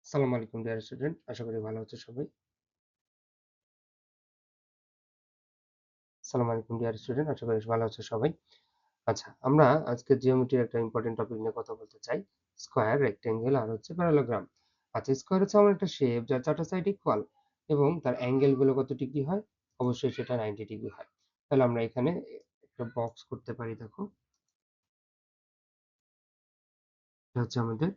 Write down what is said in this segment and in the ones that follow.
আসসালামু আলাইকুম dear student, আশা করি ভালো আছো সবাই। আসসালামু আলাইকুম ডিয়ার স্টুডেন্ট, আশা করি ভালো আছো সবাই। আচ্ছা, আমরা আজকে জিওমেট্রির একটা ইম্পর্টেন্ট টপিক নিয়ে কথা বলতে চাই। স্কয়ার, রেক্টেঙ্গেল আর হচ্ছে প্যারালোগ্রাম। আচ্ছা, স্কয়ার হচ্ছে আমার একটা শেপ যার চারটা সাইড ইকুয়াল এবং তার অ্যাঙ্গেল গুলো কত ডিগ্রি হয়? অবশ্যই সেটা 90 ডিগ্রি হয়। তাহলে আমরা এখানে একটা বক্স করতে পারি। দেখো, এটা হচ্ছে আমাদের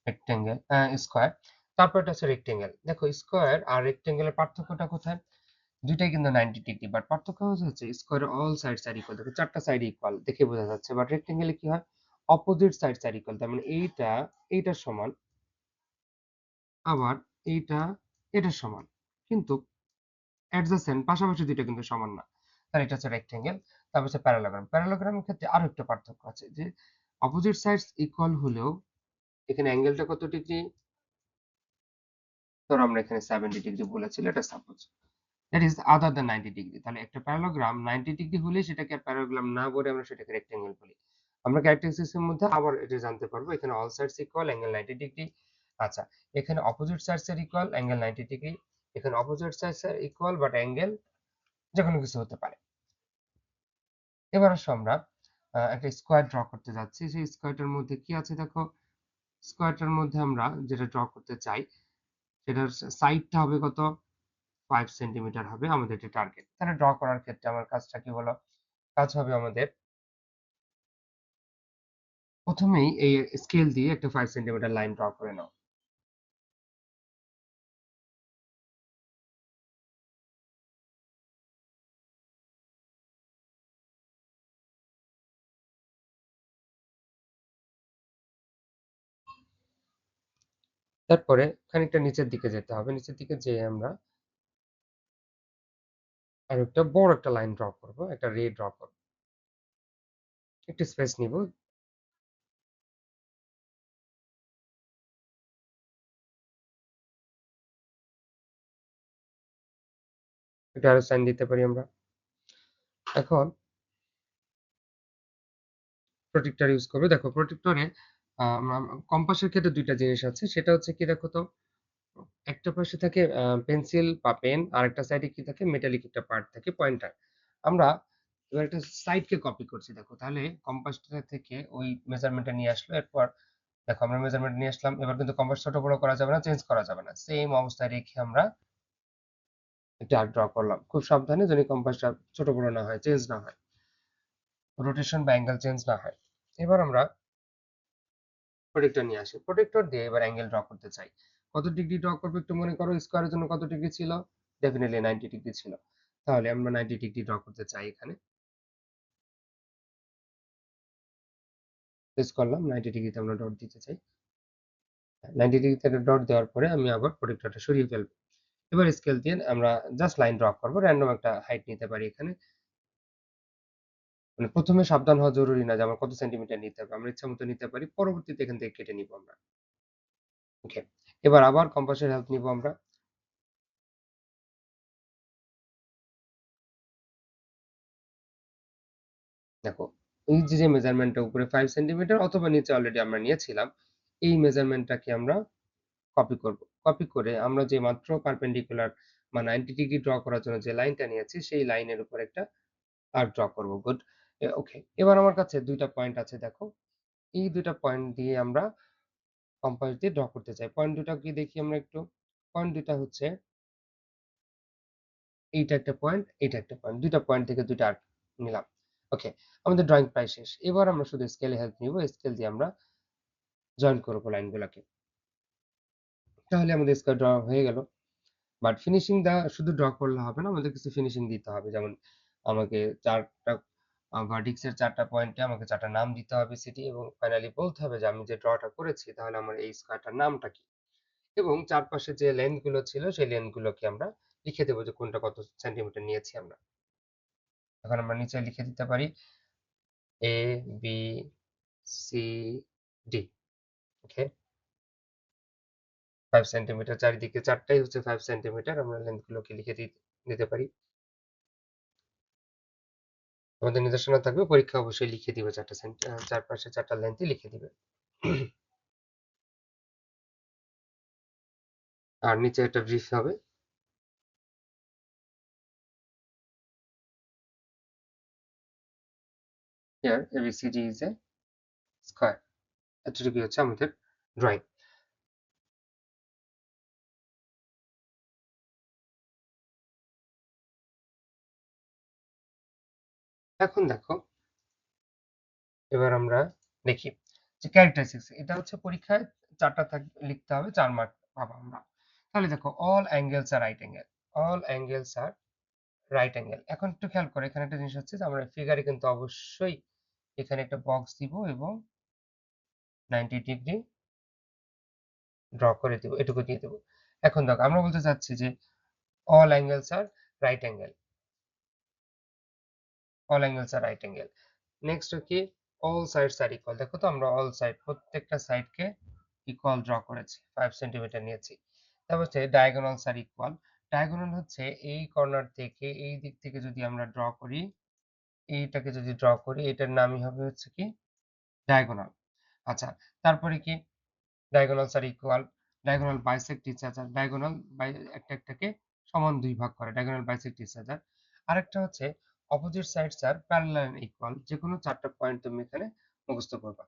রেক্টেঙ্গেল, স্কয়ার। তারপর এটা হচ্ছে রেক্টেঙ্গেল। দেখো, স্কয়ার আর রেক্টেঙ্গেলের পার্থক্যটা কোথায়? দুইটাই কিন্তু 90 ডিগ্রি, বাট পার্থক্য হচ্ছে স্কোয়ারে অল সাইডস আর ইকুয়াল। দেখো, চারটা সাইড ইকুয়াল দেখে বোঝা যাচ্ছে, বাট রেক্টেঙ্গেলে কি হয়? অপোজিট সাইডস আর ইকুয়াল। তার মানে এইটার সমান, আবার এইটা এটার সমান, কিন্তু অ্যাডজাসেন্ট পাশাপাশি দুইটা কিন্তু সমান না। তাহলে এটা হচ্ছে রেক্টেঙ্গেল। তারপর হচ্ছে প্যারালোগ্রাম। প্যারালোগ্রামের ক্ষেত্রে আরো একটা পার্থক্য আছে যে অপোজিট সাইডস ইকুয়াল হলেও এখানে অ্যাঙ্গেলটা কত ডিগ্রি? ধরো আমরা এখানে 70 ডিগ্রি বলেছি, এটা suppose that is other than 90 degree. তাহলে একটা প্যারালোগ্রাম 90 ডিগ্রি হলে সেটাকে প্যারালোগ্রাম না বলে আমরা সেটাকে রেক্টেঙ্গেল বলি। আমরা ক্যারেক্টারিস্টিক্স এর মধ্যে আবার এটা জানতে পারবো। এখানে all sides equal, angle 90 degree. আচ্ছা, এখানে অপোজিট সাইডস এর ইকুয়াল, অ্যাঙ্গেল 90 ডিগ্রি। এখানে অপোজিট সাইডস এর ইকুয়াল বাট অ্যাঙ্গেল যেকোনো কিছু হতে পারে। এবার আসো আমরা একটা স্কয়ার ড্র করতে যাচ্ছি। সেই স্কয়ারটার মধ্যে কি আছে দেখো। স্কয়ারটার মধ্যে আমরা যেটা ড্র করতে চাই সেটার সাইডটা হবে কত? 5 সেন্টিমিটার হবে আমাদের এটা টার্গেট। তাহলে ড্র করার ক্ষেত্রে আমার কাজটা কি হলো? কাজ হবে আমাদের প্রথমেই এই স্কেল দিয়ে একটা 5 সেন্টিমিটার লাইন ড্র করে নাও। তারপরে খানিকটা নিচের দিকে যেতে হবে। নিচের দিকে যেয়ে আমরা আরেকটা বড় একটা লাইন ড্র করব। একটা রে ড্র করব। একটু স্পেস নিব। একটা অ্যারো সাইন দিতে পারি আমরা। এখন প্রটেক্টর ইউজ করব। দেখো, প্রটেক্টরে আমরা কম্পাসের ক্ষেত্রে ২ টা জিনিস আছে। সেটা হচ্ছে কি দেখো তো, একটা পাশে থাকে পেন্সিল বা পেন, আরেকটা সাইডে কি থাকে? মেটালিক একটা পার্ট থাকে, পয়েন্টার। আমরা এবার একটা সাইডকে কপি করছি। দেখো, তাহলে কম্পাসটা থেকে ওই মেজারমেন্টটা নিয়ে আসলো। এরপর দেখো, আমরা মেজারমেন্ট নিয়ে আসলাম। এবার কিন্তু কম্পাস ছোট বড় করা যাবে না, চেঞ্জ করা যাবে না। সেম অবস্থায় রেখে আমরা একটা আর্ক ড্র করলাম। খুব সাবধানে যেন কম্পাসটা ছোট বড় না হয়, চেঞ্জ না হয়, রোটেশন বা অ্যাঙ্গেল চেঞ্জ না হয়। এবার আমরা প্রোটেক্টর নিয়ে আসি। প্রোটেক্টর দিয়ে এবার অ্যাঙ্গেল ড্র করতে চাই। কত ডিগ্রি ড্র করবো একটু মনে করো। স্কয়ারের জন্য কত ডিগ্রি ছিল? ডেফিনিটলি 90 ডিগ্রি ছিল। তাহলে আমরা 90 ডিগ্রি ড্র করতে চাই এখানে। প্রেস করলাম, 90 ডিগ্রিতে আমরা ডট দিতে চাই। 90 ডিগ্রিতে ডট দেওয়ার পরে আমি আবার প্রোটেক্টরটা সরিয়ে ফেলবো। এবার স্কেল দিয়ে আমরা জাস্ট লাইন ড্র করবো। র‍্যান্ডম একটা হাইট নিতে পারি এখানে। মানে প্রথমে সাবধান হওয়া জরুরি না যে আমার কত সেন্টিমিটার নিতে হবে। আমরা ইচ্ছা মতো নিতে পারি। পরবর্তীতে এখান থেকে কেটে নিব আমরা। ওকে। এবার আবার কম্পাসের হেল্প নিব আমরা। দেখো, এই যে মেজারমেন্টটা উপরে 5 সেন্টিমিটার অথবা নিচে অলরেডি আমরা নিয়েছিলাম, এই মেজারমেন্টটাকে আমরা কপি করব। কপি করে আমরা যে মাত্র পারপেন্ডিকুলার বা 90 ডিগ্রি ড্র করার জন্য যে লাইনটা নিয়েছি সেই লাইনের উপর একটা আর্ক ড্র করব। গুড। ওকে। এবার আমার কাছে ২ টা পয়েন্ট আছে দেখো। এই ২ টা পয়েন্ট দিয়ে আমরা কম্পাস দিয়ে ড্র করতে চাই। পয়েন্ট ২ টা কি দেখি আমরা একটু। পয়েন্ট ২ টা হচ্ছে এইটা একটা পয়েন্ট, এইটা একটা পয়েন্ট। ২ টা পয়েন্ট থেকে ২ টা আর্ক নিলাম। ওকে। আমাদের ড্রইং প্রায় শেষ। এবার আমরা শুধু স্কেলে হেল্প নিব। স্কেল দিয়ে আমরা জয়েন করব লাইনগুলাকে। তাহলে আমাদের স্কয়ার ড্র হয়ে গেল। বাট ফিনিশিং শুধু ড্র করলে হবে না। আমাদের কিছু ফিনিশিং দিতে হবে। যেমন আমাকে ৪ টা ভার্টেক্স এর ৪ টা পয়েন্টে আমাকে ৪ টা নাম দিতে হবে সিটি, এবং ফাইনালি বলতে হবে যে আমি যে ড্রটা করেছি তাহলে আমার এই স্কয়ারটার নামটা কি? এবং চারপাশে যে লেন্থ গুলো ছিল সেই লেন্থ গুলোকে আমরা লিখে দেব যে কোনটা কত সেন্টিমিটার নিয়েছি আমরা। এখন আমরা নিচে লিখে দিতে পারি A, B, C, D। Okay? ৫ centimetre চারিদিকে ৪ টাই হচ্ছে ৫ সেন্টিমিটার। আমরা লেন্থ গুলোকে লিখে দিতে পারি। আমাদের নির্দেশনা থাকবে পরীক্ষা অবশ্যই লিখে দিবে ৪ টা চারপাশে ৪ টা লেন্থই লিখে দিবে। আর নিচে একটা ব্রিফ হবে। Here ABCD is a square. এতটুকুই হচ্ছে আমাদের ড্রয়িং। এখন দেখো, এবার আমরা দেখি যে ক্যারেক্টারিস্টিক্স, এটা হচ্ছে পরীক্ষায় 4টা লিখতে হবে, 4 মার্ক পাবো আমরা। তাহলে দেখো অল অ্যাঙ্গেলস আর রাইট অ্যাঙ্গেল, অল অ্যাঙ্গেলস আর রাইট অ্যাঙ্গেল। এখন একটু খেয়াল করো, এখানে একটা জিনিস হচ্ছে যে আমরা ফিগারে কিন্তু অবশ্যই এখানে একটা বক্স দিব এবং 90 ডিগ্রি ড্র করে দিব, এটুকু দিয়ে দেবো। এখন দেখো আমরা বলতে চাচ্ছি যে অল অ্যাঙ্গেলস আর রাইট অ্যাঙ্গেল, অল অ্যাঙ্গেলস আর রাইট অ্যাঙ্গেল। নেক্সট কি, অল সাইডস আর ইকুয়াল। দেখো তো আমরা অল সাইড, প্রত্যেকটা সাইডকে ইকুয়াল ড্র করেছি, 5 সেন্টিমিটার নিয়েছি। তারপর হচ্ছে ডায়াগোনালস আর ইকুয়াল। ডায়াগোনাল হচ্ছে এই কর্নার থেকে এই দিক থেকে যদি আমরা ড্র করি, এইটাকে যদি ড্র করি, এটার নামই হবে হচ্ছে কি ডায়াগোনাল। আচ্ছা, তারপরে কি, diagonals are equal, diagonal bisect each other, diagonal by একটা একটাকে সমান 2 ভাগ করে, ডায়াগোনাল বাইসেক্ট ইচ আদার। আরেকটা হচ্ছে opposite sides are parallel and equal. যেকোনো 4টা পয়েন্ট তুমি এখানে মুখস্থ করবা।